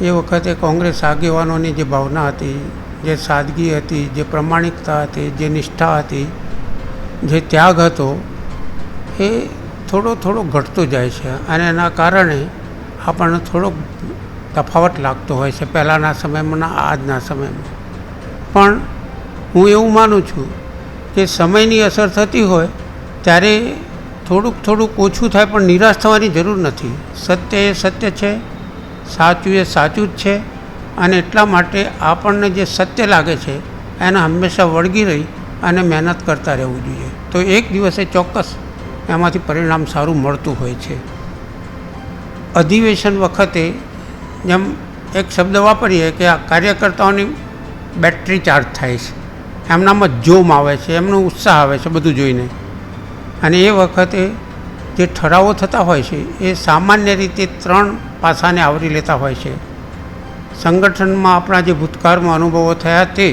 એ વખતે કોંગ્રેસ આગેવાનોની જે ભાવના હતી, જે સાદગી હતી, જે પ્રમાણિકતા હતી, જે નિષ્ઠા હતી, જે ત્યાગ હતો, એ થોડો ઘટતો જાય છે અને એના કારણે આપણને થોડોક તફાવત લાગતો હોય છે પહેલાંના સમયમાં આજના સમયમાં. પણ હું એવું માનું છું કે સમયની અસર થતી હોય ત્યારે થોડુંક ઓછું થાય, પણ નિરાશ થવાની જરૂર નથી. સત્ય એ સત્ય છે, સાચું એ સાચું જ છે અને એટલા માટે આપણને જે સત્ય લાગે છે એને હંમેશા વળગી રહી અને મહેનત કરતા રહેવું જોઈએ. તો એક દિવસે ચોક્કસ એમાંથી પરિણામ સારું મળતું હોય છે. અધિવેશન વખતે જેમ એક શબ્દ વાપરીએ કે આ કાર્યકર્તાઓની બેટરી ચાર્જ થાય છે, એમનામાં જોમ આવે છે, એમનો ઉત્સાહ આવે છે બધું જોઈને. અને એ વખતે જે ઠરાવો થતા હોય છે એ સામાન્ય રીતે 3 પાસાને આવરી લેતા હોય છે. સંગઠનમાં આપણા જે ભૂતકાળમાં અનુભવો થયા તે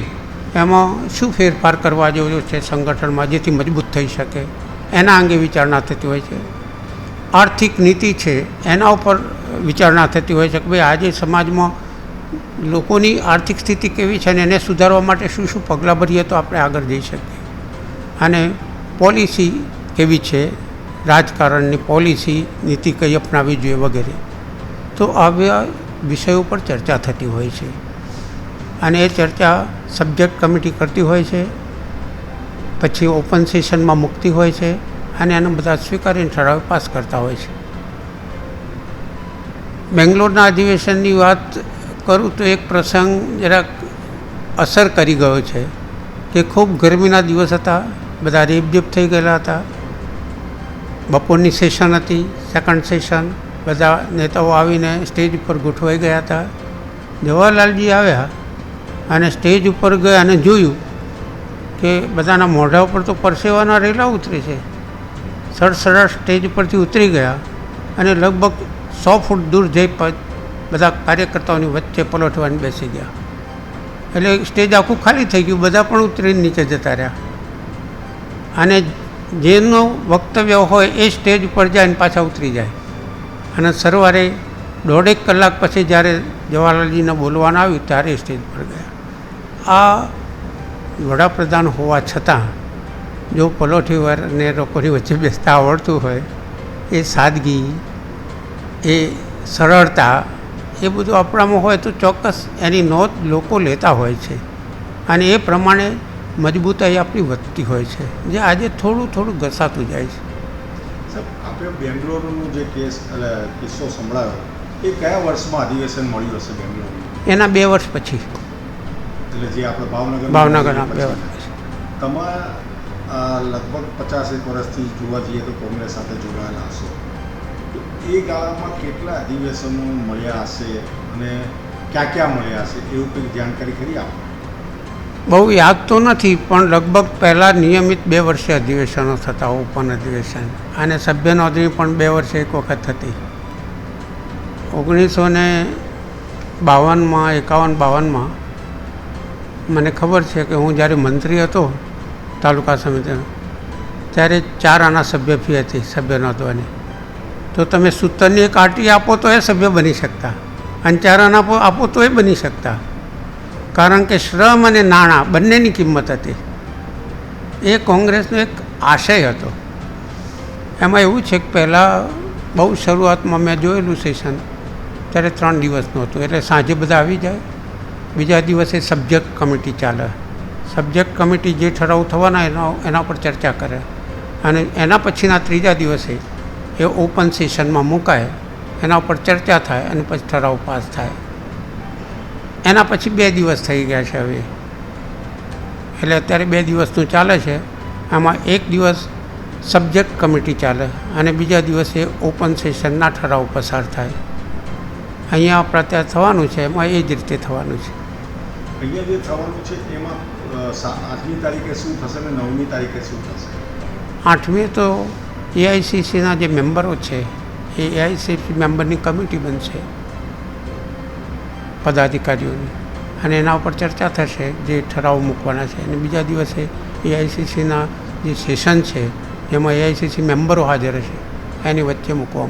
એમાં શું ફેરફાર કરવા જેવો છે સંગઠનમાં જેથી મજબૂત થઈ શકે, એના અંગે વિચારણા થતી હોય છે. આર્થિક નીતિ છે એના ઉપર વિચારણા થતી હોય છે કે ભાઈ આજે સમાજમાં લોકોની આર્થિક સ્થિતિ કેવી છે અને એને સુધારવા માટે શું પગલાં ભરીએ તો આપણે આગળ જઈ શકીએ. અને પોલિસી કેવી છે, રાજકારણની પોલિસી નીતિ કઈ અપનાવવી જોઈએ વગેરે. તો આવા વિષયો પર ચર્ચા થતી હોય છે અને એ ચર્ચા સબ્જેક્ટ કમિટી કરતી હોય છે, પછી ઓપન સેશનમાં મૂકતી હોય છે અને એને બધા સ્વીકારીને ઠરાવ પાસ કરતા હોય છે. બેંગ્લોરના અધિવેશનની વાત કરું તો એક પ્રસંગ જરાક અસર કરી ગયો છે કે ખૂબ ગરમીના દિવસ હતા, બધા રેપઝેપ થઈ ગયેલા હતા. બપોરની સેશન હતી, સેકન્ડ સેશન, બધા નેતાઓ આવીને સ્ટેજ ઉપર ગોઠવાઈ ગયા હતા. જવાહરલાલજી આવ્યા અને સ્ટેજ ઉપર ગયા અને જોયું કે બધાના મોઢા ઉપર તો પરસેવાના રેલા ઉતરે છે. સડસડાટ સ્ટેજ ઉપરથી ઉતરી ગયા અને લગભગ 100 ફૂટ દૂર જઈ બધા કાર્યકર્તાઓની વચ્ચે પલોઠવાની બેસી ગયા. એટલે સ્ટેજ આખું ખાલી થઈ ગયું, બધા પણ ઉતરીને નીચે જતા રહ્યા. અને જેનું વક્તવ્ય હોય એ સ્ટેજ ઉપર જાય અને પાછા ઉતરી જાય. અને સરવારે 1.5 કલાક પછી જ્યારે જવાહરલાલજીને બોલવાનું આવ્યું ત્યારે સ્ટેજ પર ગયા. આ વડાપ્રધાન હોવા છતાં જો પલોઠીવાળાને લોકોની વચ્ચે બેસતા આવડતું હોય, એ સાદગી, એ સરળતા, એ બધું આપણામાં હોય તો ચોક્કસ એની નોંધ લોકો લેતા હોય છે અને એ પ્રમાણે મજબૂતાઈ આપણી વધતી હોય છે, જે આજે થોડું ઘસાતું જાય છે. સાહેબ, આપણે બેંગ્લોરનો જે કિસ્સો સંભળાયો એ કયા વર્ષમાં અધિવેશન મળ્યું હશે બેંગ્લોરનું? એના 2 વર્ષ પછી, એટલે જે આપણે ભાવનગરના 2 વર્ષ પછી. તમારા લગભગ 50 વર્ષથી જોવા જઈએ તો કોંગ્રેસ સાથે જોડાયેલા હશો, તો એ ગાળામાં કેટલા અધિવેશનો મળ્યા હશે અને ક્યાં મળ્યા હશે, એવું કંઈક જાણકારી ખરી આપણે? બહુ યાદ તો નથી, પણ લગભગ પહેલાં નિયમિત 2 વર્ષે અધિવેશનો થતા, ઓપન અધિવેશન, અને સભ્ય નોંધણી પણ 2 વર્ષે એક વખત થતી. 1952 મને ખબર છે કે હું જ્યારે મંત્રી હતો તાલુકા સમિતિનો, ત્યારે 4 આના સભ્ય ફી હતી સભ્ય નોંધવાની. તો તમે સૂતરની એક આંટી આપો તો એ સભ્ય બની શકતા અને 4 આના આપો તો એ બની શકતા, કારણ કે શ્રમ અને નાણાં બંનેની કિંમત હતી. એ કોંગ્રેસનો એક આશય હતો. એમાં એવું છે કે પહેલાં બહુ શરૂઆતમાં મેં જોયેલું સેશન ત્યારે 3 દિવસનું હતું, એટલે સાંજે બધા આવી જાય, બીજા દિવસે સબ્જેક્ટ કમિટી ચાલે. સબ્જેક્ટ કમિટી જે ઠરાવ થવાના એના પર ચર્ચા કરે અને એના પછીના 3જા દિવસે એ ઓપન સેશનમાં મુકાય, એના ઉપર ચર્ચા થાય અને પછી ઠરાવ પાસ થાય. એના પછી 2 દિવસ થઈ ગયા છે હવે, એટલે અત્યારે 2 દિવસનું ચાલે છે. આમાં 1 દિવસ સબ્જેક્ટ કમિટી ચાલે અને બીજા દિવસે ઓપન સેશનના ઠરાવ પસાર થાય. અહીંયા આપણા ત્યાં થવાનું છે એમાં એ જ રીતે થવાનું છે. અહીંયા જે થવાનું છે એમાં 8મી તારીખે શું થશે અને 9મી તારીખે શું થશે? 8મી તો એઆઈસીસીના જે મેમ્બરો છે એ એઆઈસીસી મેમ્બરની કમિટી બનશે પદાધિકારીઓની, અને એના ઉપર ચર્ચા થશે જે ઠરાવ મૂકવાના છે. અને બીજા દિવસે એઆઈસીસીના જે સેશન છે જેમાં એઆઈસીસી મેમ્બરો હાજર હશે એની વચ્ચે મૂકવામાં